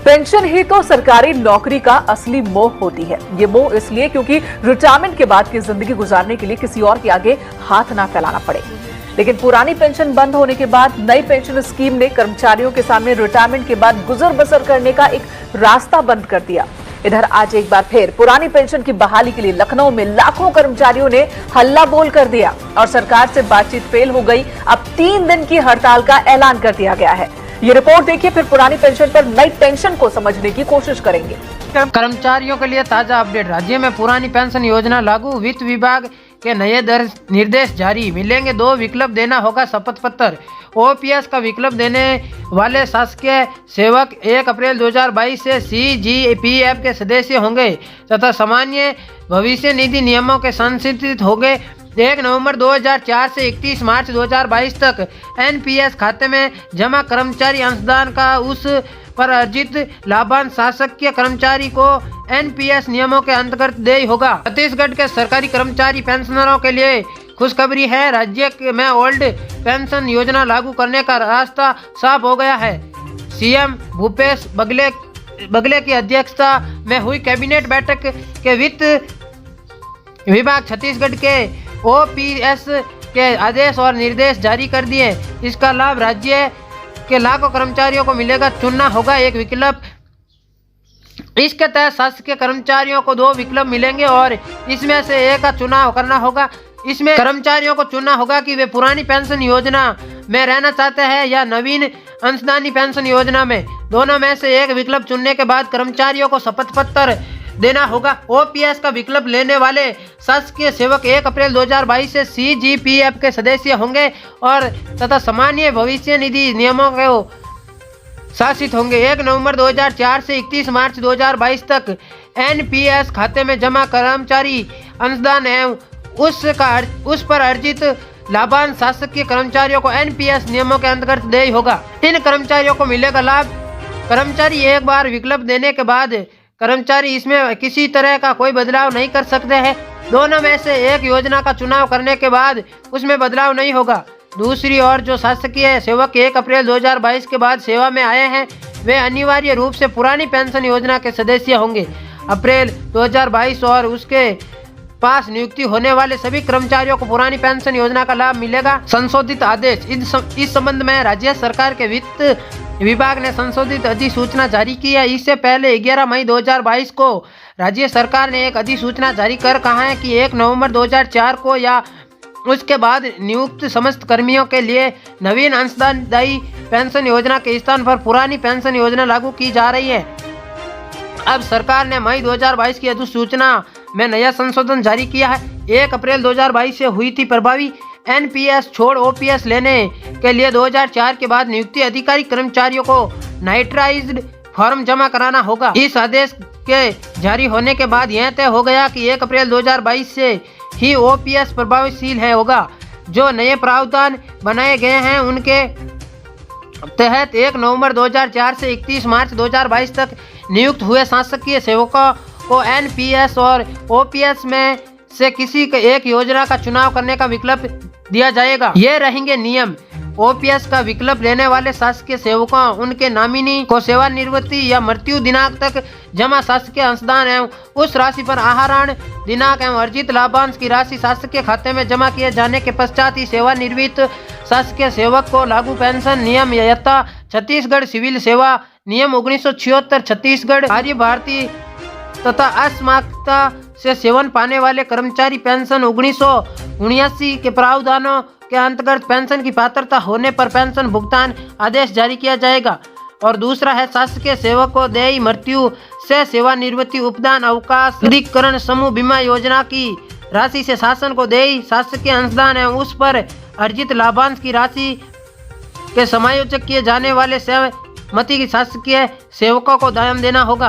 Pension ही तो सरकारी नौकरी का असली मोह होती है। ये मोह इसलिए क्योंकि रिटायरमेंट के बाद की जिंदगी गुजारने के लिए किसी और के आगे हाथ ना फैलाना पड़े। लेकिन पुरानी पेंशन बंद होने के बाद नई पेंशन स्कीम ने कर्मचारियों के सामने रिटायरमेंट के बाद गुजर बसर करने का एक रास्ता बंद कर दिया। इधर आज एक बार फिर पुरानी पेंशन की बहाली के लिए लखनऊ में लाखों कर्मचारियों ने हल्ला बोल कर दिया और सरकार से बातचीत फेल हो गई। अब 3 दिन की हड़ताल का ऐलान कर दिया गया है। ये रिपोर्ट देखिए, फिर पुरानी पेंशन पर नई पेंशन को समझने की कोशिश करेंगे। कर्मचारियों के लिए ताजा अपडेट। राज्य में पुरानी पेंशन योजना लागू, वित्त विभाग के नए निर्देश जारी। मिलेंगे 2 विकल्प, देना होगा शपथ पत्र। ओपीएस का विकल्प देने वाले शासकीय सेवक 1 अप्रैल 2022 से सीजीपीएफ के सदस्य होंगे तथा सामान्य भविष्य निधि नियमों के संशोधित होंगे। 1 नवंबर 2004 से 31 मार्च 2022 तक एनपीएस खाते में जमा कर्मचारी अंशदान का उस पर अर्जित लाभांश शासकीय कर्मचारी को एनपीएस नियमों के अंतर्गत देय होगा। छत्तीसगढ़ के सरकारी कर्मचारी पेंशनरों के लिए खुशखबरी है। राज्य में ओल्ड पेंशन योजना लागू करने का रास्ता साफ हो गया है। सीएम भूपेश बघेल की अध्यक्षता में हुई कैबिनेट बैठक के वित्त विभाग छत्तीसगढ़ के ओपीएस के आदेश और निर्देश जारी कर दिए। इसका लाभ राज्य के लाखों कर्मचारियों को मिलेगा। चुनना होगा एक विकल्प। इसके तहत शासकीय कर्मचारियों को 2 विकल्प मिलेंगे और इसमें से एक का चुनाव करना होगा। इसमें कर्मचारियों को चुनना होगा कि वे पुरानी पेंशन योजना में रहना चाहते हैं या नवीन अंशदानी पेंशन योजना में। दोनों में से एक विकल्प चुनने के बाद कर्मचारियों को शपथ पत्र देना होगा। ओपीएस का विकल्प लेने वाले शासकीय सेवक 1 अप्रैल 2022 से सीजीपीएफ के सदस्य होंगे और तथा सामान्य भविष्य निधि नियमों को शासित होंगे। 1 नवंबर 2004 से 31 मार्च 2022 तक एनपीएस खाते में जमा कर्मचारी अंशदान एवं उस पर अर्जित लाभांश शासकीय कर्मचारियों को एनपीएस नियमों के अंतर्गत देय होगा। इन कर्मचारियों को मिलेगा लाभ। कर्मचारी एक बार विकल्प देने के बाद कर्मचारी इसमें किसी तरह का कोई बदलाव नहीं कर सकते हैं। दोनों में से एक योजना का चुनाव करने के बाद उसमें बदलाव नहीं होगा। दूसरी ओर जो शासकीय सेवक 1 अप्रैल 2022 के बाद सेवा में आए हैं वे अनिवार्य रूप से पुरानी पेंशन योजना के सदस्य होंगे। अप्रैल 2022 और उसके पास नियुक्ति होने वाले सभी कर्मचारियों को पुरानी पेंशन योजना का लाभ मिलेगा। संशोधित आदेश। इस संबंध में राज्य सरकार के वित्त विभाग ने संशोधित अधिसूचना जारी की है। इससे पहले 11 मई 2022 को राज्य सरकार ने एक अधिसूचना जारी कर कहा है कि 1 नवंबर 2004 को या उसके बाद नियुक्त समस्त कर्मियों के लिए नवीन अंशदायी पेंशन योजना के स्थान पर पुरानी पेंशन योजना लागू की जा रही है। अब सरकार ने मई 2022 की अधिसूचना में नया संशोधन जारी किया है। 1 अप्रैल 2022 से हुई थी प्रभावी। एनपीएस छोड़ ओपीएस लेने के लिए 2004 के बाद नियुक्ति अधिकारी कर्मचारियों को नाइट्राइज्ड फॉर्म जमा कराना होगा। इस आदेश के जारी होने के बाद यह तय हो गया कि 1 अप्रैल 2022 से ही ओपीएस प्रभावशील होगा। जो नए प्रावधान बनाए गए हैं उनके तहत 1 नवंबर 2004 से 31 मार्च 2022 तक नियुक्त हुए शासकीय सेवकों को एनपीएस और ओपीएस में से किसी एक योजना का चुनाव करने का विकल्प दिया जाएगा। ये रहेंगे नियम। ओपीएस का विकल्प लेने वाले शासकीय सेवकों उनके नॉमिनी को सेवानिवृत्ति या मृत्यु दिनांक तक जमा शासकीय अंशदान एवं उस राशि पर आहरण दिनांक एवं अर्जित लाभांश की राशि शासकीय खाते में जमा किए जाने के पश्चात ही सेवानिवृत्त शासकीय सेवक को लागू पेंशन नियम यथा छत्तीसगढ़ सिविल सेवा नियम 1976, छत्तीसगढ़ आर्य भारतीय तथा अस्माकता से सेवन पाने वाले कर्मचारी पेंशन 1979 के प्रावधानों के अंतर्गत पेंशन की पात्रता होने पर पेंशन भुगतान आदेश जारी किया जाएगा। और दूसरा है शासकीय सेवक को देय मृत्यु से सेवानिवृत्ति उपदान अवकाश अधिकरण समूह बीमा योजना की राशि से शासन को देय शासकीय अंशदान एवं उस पर अर्जित लाभांश की राशि के समायोजक किए जाने वाले सहमति की शासकीय सेवकों को दान देना होगा।